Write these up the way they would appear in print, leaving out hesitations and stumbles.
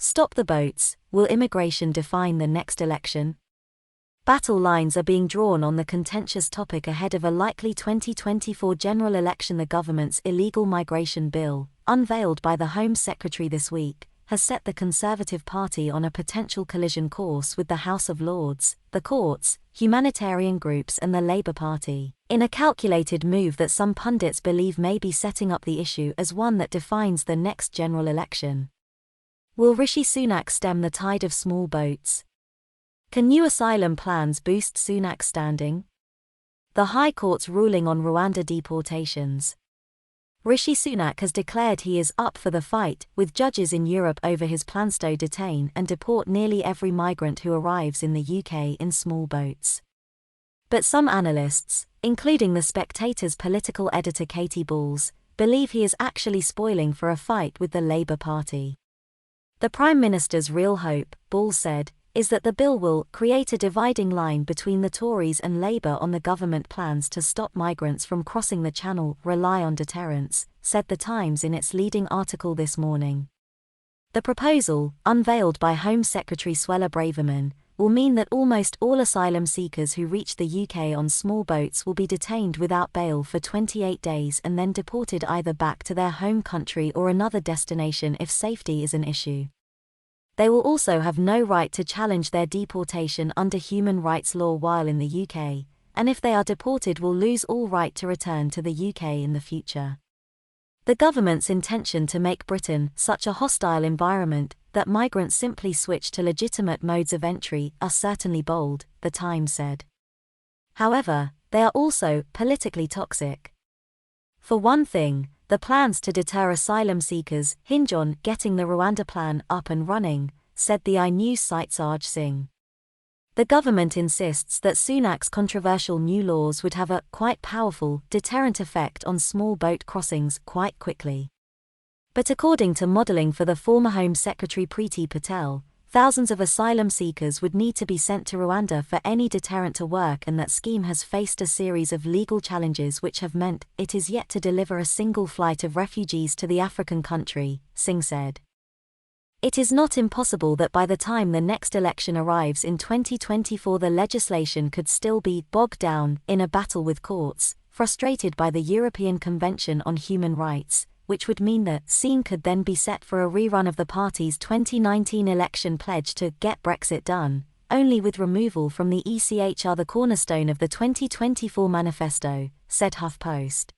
Stop the boats, will immigration define the next election? Battle lines are being drawn on the contentious topic ahead of a likely 2024 general election. The government's illegal migration bill, unveiled by the Home Secretary this week, has set the Conservative Party on a potential collision course with the House of Lords, the courts, humanitarian groups and the Labour Party, in a calculated move that some pundits believe may be setting up the issue as one that defines the next general election. Will Rishi Sunak stem the tide of small boats? Can new asylum plans boost Sunak's standing? The High Court's ruling on Rwanda deportations. Rishi Sunak has declared he is up for the fight with judges in Europe over his plans to detain and deport nearly every migrant who arrives in the UK in small boats. But some analysts, including The Spectator's political editor Katie Balls, believe he is actually spoiling for a fight with the Labour Party. The Prime Minister's real hope, Balls said, is that the bill will create a dividing line between the Tories and Labour on the government plans to stop migrants from crossing the Channel, rely on deterrence, said The Times in its leading article this morning. The proposal, unveiled by Home Secretary Suella Braverman, will mean that almost all asylum seekers who reach the UK on small boats will be detained without bail for 28 days and then deported either back to their home country or another destination if safety is an issue. They will also have no right to challenge their deportation under human rights law while in the UK, and if they are deported will lose all right to return to the UK in the future. The government's intention to make Britain such a hostile environment that migrants simply switch to legitimate modes of entry are certainly bold, The Times said. However, they are also politically toxic. For one thing, the plans to deter asylum seekers hinge on getting the Rwanda plan up and running, said the iNews site Saj Singh. The government insists that Sunak's controversial new laws would have a quite powerful deterrent effect on small boat crossings quite quickly. But according to modelling for the former Home Secretary Priti Patel, thousands of asylum seekers would need to be sent to Rwanda for any deterrent to work, and that scheme has faced a series of legal challenges which have meant it is yet to deliver a single flight of refugees to the African country, Singh said. It is not impossible that by the time the next election arrives in 2024 the legislation could still be bogged down in a battle with courts, frustrated by the European Convention on Human Rights, which would mean that scene could then be set for a rerun of the party's 2019 election pledge to get Brexit done, only with removal from the ECHR the cornerstone of the 2024 manifesto, said HuffPost.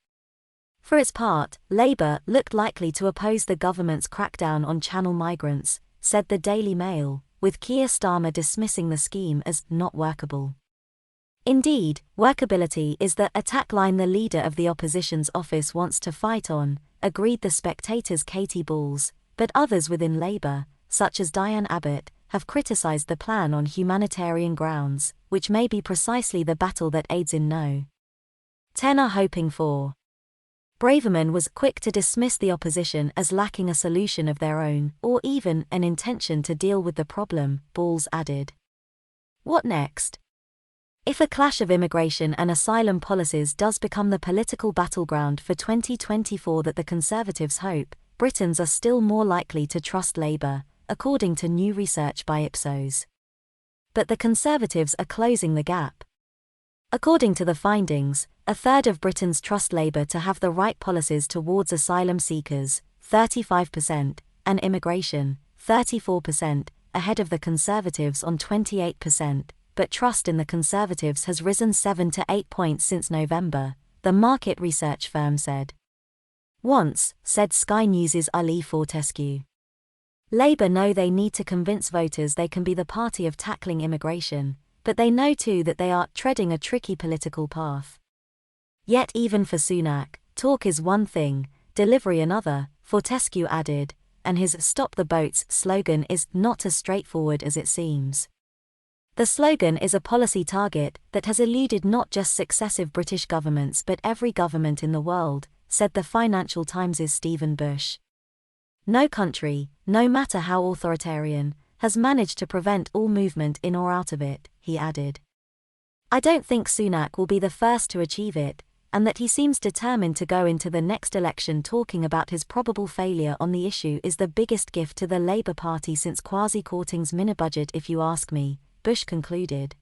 For its part, Labour looked likely to oppose the government's crackdown on Channel migrants, said the Daily Mail, with Keir Starmer dismissing the scheme as not workable. Indeed, workability is the attack line the leader of the opposition's office wants to fight on, agreed The Spectator's Katie Balls, but others within Labour, such as Diane Abbott, have criticised the plan on humanitarian grounds, which may be precisely the battle that aids in No. 10 are hoping for. Braverman was quick to dismiss the opposition as lacking a solution of their own, or even an intention to deal with the problem, Balls added. What next? If a clash of immigration and asylum policies does become the political battleground for 2024 that the Conservatives hope, Britons are still more likely to trust Labour, according to new research by Ipsos. But the Conservatives are closing the gap. According to the findings, a third of Britons trust Labour to have the right policies towards asylum seekers, 35%, and immigration, 34%, ahead of the Conservatives on 28%, but trust in the Conservatives has risen 7 to 8 points since November, the market research firm said. Once, said Sky News' Ali Fortescue. Labour know they need to convince voters they can be the party of tackling immigration, but they know too that they are treading a tricky political path. Yet even for Sunak, talk is one thing, delivery another, Fortescue added, and his Stop the Boats slogan is not as straightforward as it seems. The slogan is a policy target that has eluded not just successive British governments but every government in the world, said the Financial Times' Stephen Bush. No country, no matter how authoritarian, has managed to prevent all movement in or out of it, he added. I don't think Sunak will be the first to achieve it, and that he seems determined to go into the next election talking about his probable failure on the issue is the biggest gift to the Labour Party since Kwasi Kwarteng's mini-budget if you ask me, Bush concluded.